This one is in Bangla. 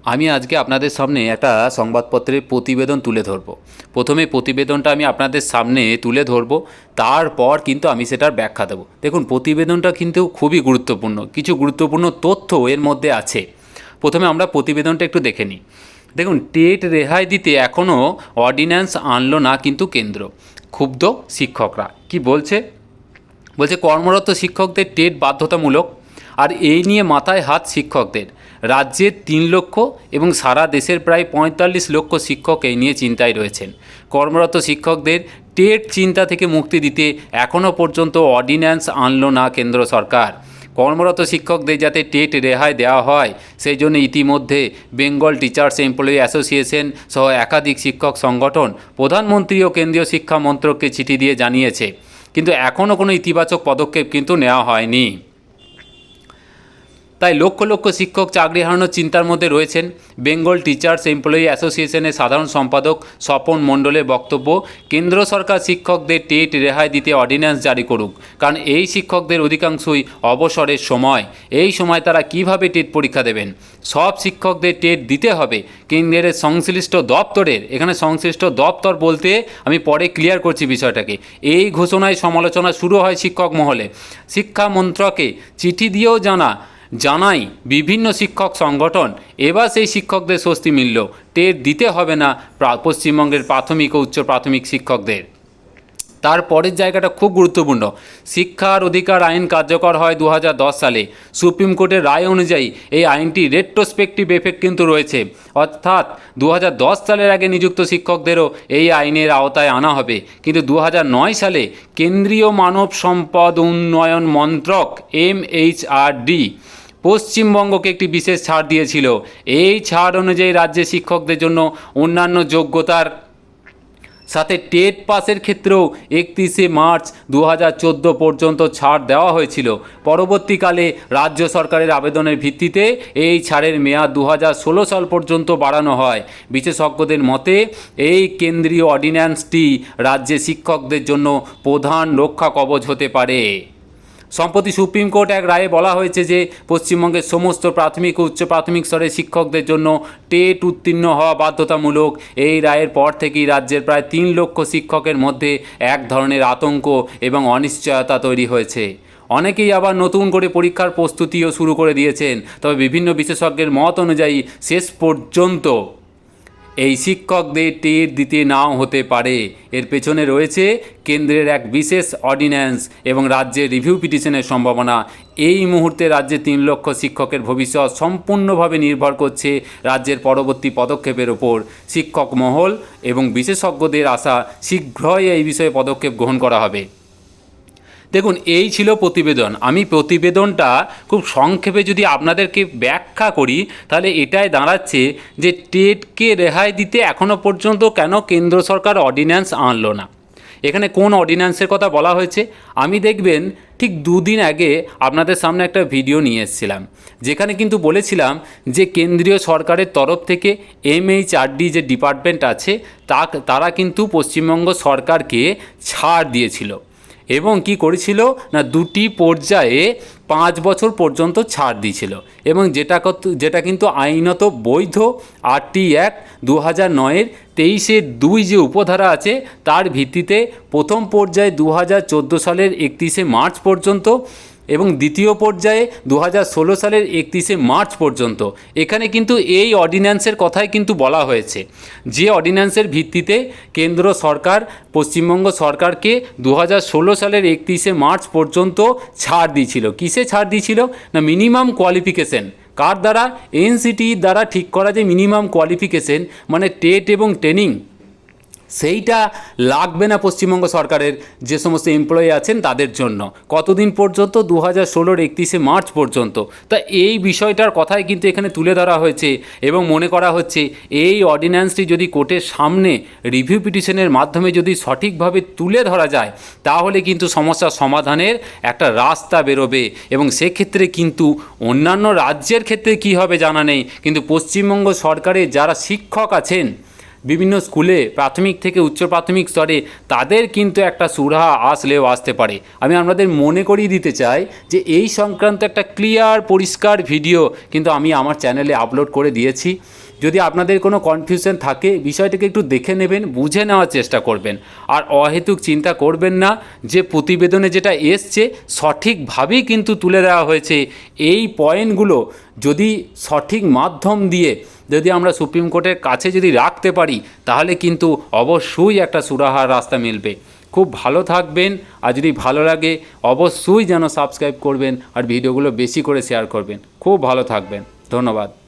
আমি আজকে আপনাদের সামনে একটা সংবাদপত্রের প্রতিবেদন তুলে ধরব। প্রথমে প্রতিবেদনটা আমি আপনাদের সামনে তুলে ধরব, তারপর কিন্তু আমি সেটার ব্যাখ্যা দেব। দেখুন, প্রতিবেদনটা কিন্তু খুবই গুরুত্বপূর্ণ, কিছু গুরুত্বপূর্ণ তথ্য এর মধ্যে আছে। প্রথমে আমরা প্রতিবেদনটা একটু দেখে নিই। দেখুন, টেট রেহাই দিতে এখনও অর্ডিন্যান্স আনলো না কিন্তু কেন্দ্র। ক্ষুব্ধ শিক্ষকরা কি বলছে? বলছে কর্মরত শিক্ষকদের টেট বাধ্যতামূলক। আর এই নিয়ে মাথায় হাত শিক্ষকদের। রাজ্যের 3 লক্ষ এবং সারা দেশের প্রায় 45 লক্ষ শিক্ষক এই নিয়ে চিন্তায় রয়েছেন। কর্মরত শিক্ষকদের টেট চিন্তা থেকে মুক্তি দিতে এখনও পর্যন্ত অর্ডিন্যান্স আনলো না কেন্দ্র সরকার। কর্মরত শিক্ষকদের যাতে টেট রেহাই দেওয়া হয় সেই জন্য ইতিমধ্যে বেঙ্গল টিচার্স এমপ্লয়ি অ্যাসোসিয়েশন সহ একাধিক শিক্ষক সংগঠন প্রধানমন্ত্রী ও কেন্দ্রীয় শিক্ষা মন্ত্রককে চিঠি দিয়ে জানিয়েছে, কিন্তু এখনও কোনো ইতিবাচক পদক্ষেপ কিন্তু নেওয়া হয়নি। তাই লক্ষ লক্ষ শিক্ষক চাকরি হারানোর চিন্তার মধ্যে রয়েছেন। বেঙ্গল টিচার্স এমপ্লয়ি অ্যাসোসিয়েশনের সাধারণ সম্পাদক স্বপন মণ্ডলের বক্তব্য, কেন্দ্র সরকার শিক্ষকদের টেট রেহাই দিতে অর্ডিন্যান্স জারি করুক, কারণ এই শিক্ষকদের অধিকাংশই অবসরের সময়। এই সময় তারা কিভাবে টেট পরীক্ষা দেবেন? সব শিক্ষকদের টেট দিতে হবে। কেন্দ্রের সংশ্লিষ্ট দপ্তরের, এখানে সংশ্লিষ্ট দপ্তর বলতে আমি পরে ক্লিয়ার করছি বিষয়টাকে। এই ঘোষণায় সমালোচনা শুরু হয় শিক্ষক মহলে। শিক্ষা মন্ত্রকে চিঠি দিয়েও জানাই বিভিন্ন শিক্ষক সংগঠন। এবার সেই শিক্ষকদের স্বস্তি মিলল, টেট দিতে হবে না পশ্চিমবঙ্গের প্রাথমিক ও উচ্চ প্রাথমিক শিক্ষকদের। তারপরের জায়গাটা খুব গুরুত্বপূর্ণ। শিক্ষার অধিকার আইন কার্যকর হয় 2010 সালে। সুপ্রিম কোর্টের রায় অনুযায়ী এই আইনটি রেট্রোস্পেক্টিভ এফেক্ট কিন্তু রয়েছে, অর্থাৎ 2010 সালের আগে নিযুক্ত শিক্ষকদেরও এই আইনের আওতায় আনা হবে। কিন্তু 2009 সালে কেন্দ্রীয় মানব সম্পদ উন্নয়ন মন্ত্রক MHRD পশ্চিমবঙ্গকে একটি বিশেষ ছাড় দিয়েছিল। এই ছাড় অনুযায়ী রাজ্যের শিক্ষকদের জন্য অন্যান্য যোগ্যতার সাথে টেট পাসের ক্ষেত্রেও 31শে মার্চ 2014 পর্যন্ত ছাড় দেওয়া হয়েছিল। পরবর্তীকালে রাজ্য সরকারের আবেদনের ভিত্তিতে এই ছাড়ের মেয়াদ 2016 সাল পর্যন্ত বাড়ানো হয়। বিশেষজ্ঞদের মতে এই কেন্দ্রীয় অর্ডিন্যান্সটি রাজ্যের শিক্ষকদের জন্য প্রধান রক্ষা কবচ হতে পারে। সম্প্রতি সুপ্রিম কোর্ট এক রায়ে বলা হয়েছে যে পশ্চিমবঙ্গের সমস্ত প্রাথমিক ও উচ্চ প্রাথমিক স্তরের শিক্ষকদের জন্য টেট উত্তীর্ণ হওয়া বাধ্যতামূলক। এই রায়ের পর থেকেই রাজ্যের প্রায় 3 লক্ষ শিক্ষকের মধ্যে এক ধরনের আতঙ্ক এবং অনিশ্চয়তা তৈরি হয়েছে। অনেকেই আবার নতুন করে পরীক্ষার প্রস্তুতিও শুরু করে দিয়েছেন। তবে বিভিন্ন বিশেষজ্ঞের মত অনুযায়ী শেষ পর্যন্ত এই শিক্ষকদের টেট দিতে নাও হতে পারে। এর পেছনে রয়েছে কেন্দ্রের এক বিশেষ অর্ডিন্যান্স এবং রাজ্যের রিভিউ পিটিশনের সম্ভাবনা। এই মুহূর্তে রাজ্যে 3 লক্ষ শিক্ষকের ভবিষ্যৎ সম্পূর্ণভাবে নির্ভর করছে রাজ্যের পরবর্তী পদক্ষেপের ওপর। শিক্ষক মহল এবং বিশেষজ্ঞদের আশা শীঘ্রই এই বিষয়ে পদক্ষেপ গ্রহণ করা হবে। দেখুন, এই ছিল প্রতিবেদন। আমি প্রতিবেদনটা খুব সংক্ষেপে যদি আপনাদেরকে ব্যাখ্যা করি তাহলে এটাই দাঁড়াচ্ছে যে টেটকে রেহাই দিতে এখনও পর্যন্ত কেন কেন্দ্র সরকার অর্ডিন্যান্স আনলো না। এখানে কোন অর্ডিন্যান্সের কথা বলা হয়েছে? আমি দেখবেন ঠিক 2 দিন আগে আপনাদের সামনে একটা ভিডিও নিয়ে এসেছিলাম, যেখানে কিন্তু বলেছিলাম যে কেন্দ্রীয় সরকারের তরফ থেকে MHRD যে ডিপার্টমেন্ট আছে তারা কিন্তু পশ্চিমবঙ্গ সরকারকে ছাড় দিয়েছিল এবং কি করেছিল না 2টি পর্যায়ে 5 বছর পর্যন্ত ছাড় দিয়েছিল এবং যেটা কিন্তু আইনত বৈধ। RT অ্যাক্ট 2009-এর 23-2 যে উপধারা আছে তার ভিত্তিতে প্রথম পর্যায়ে 2014 সালের 31শে মার্চ পর্যন্ত এবং দ্বিতীয় পর্যায়ে 2016 সালের 31শে মার্চ পর্যন্ত। এখানে কিন্তু এই অর্ডিন্যান্সের কথাই কিন্তু বলা হয়েছে, যে অর্ডিন্যান্সের ভিত্তিতে কেন্দ্র সরকার পশ্চিমবঙ্গ সরকারকে 2016 সালের 31শে মার্চ পর্যন্ত ছাড় দিয়েছিল। কিসে ছাড় দিয়েছিল না মিনিমাম কোয়ালিফিকেশন। কার দ্বারা? NCT দ্বারা ঠিক করা যে মিনিমাম কোয়ালিফিকেশন মানে টেট এবং ট্রেনিং, সেইটা লাগবে না পশ্চিমবঙ্গ সরকারের যে সমস্ত এমপ্লয়ি আছেন তাদের জন্য। কতদিন পর্যন্ত? 2016-র 31শে মার্চ পর্যন্ত। তা এই বিষয়টার কথাই কিন্তু এখানে তুলে ধরা হয়েছে এবং মনে করা হচ্ছে এই অর্ডিন্যান্সটি যদি কোর্টের সামনে রিভিউ পিটিশনের মাধ্যমে যদি সঠিকভাবে তুলে ধরা যায় তাহলে কিন্তু সমস্যার সমাধানের একটা রাস্তা বেরোবে এবং সেক্ষেত্রে কিন্তু অন্যান্য রাজ্যের ক্ষেত্রে কী হবে জানা নেই, কিন্তু পশ্চিমবঙ্গ সরকারের যারা শিক্ষক আছেন বিভিন্ন স্কুলে প্রাথমিক থেকে উচ্চ প্রাথমিক স্তরে তাদের কিন্তু একটা সুরাহা আসলেও আসতে পারে। আমি আপনাদের মনে করিয়ে দিতে চাই যে এই সংক্রান্ত একটা ক্লিয়ার পরিষ্কার ভিডিও কিন্তু আমি আমার চ্যানেলে আপলোড করে দিয়েছি। যদি আপনাদের কোনো কনফিউশন থাকে বিষয়টাকে একটু দেখে নেবেন, বুঝে নেওয়ার চেষ্টা করবেন, আর অহেতুক চিন্তা করবেন না যে প্রতিবেদনে যেটা এসছে সঠিকভাবেই কিন্তু তুলে দেওয়া হয়েছে। এই পয়েন্টগুলো যদি সঠিক মাধ্যম দিয়ে যদি আমরা সুপ্রিম কোর্টের কাছে যদি রাখতে পারি তাহলে কিন্তু অবশ্যই একটা সুরাহার রাস্তা মিলবে। খুব ভালো থাকবেন, আর যদি ভালো লাগে অবশ্যই যেন সাবস্ক্রাইব করবেন আর ভিডিওগুলো বেশি করে শেয়ার করবেন। খুব ভালো থাকবেন, ধন্যবাদ।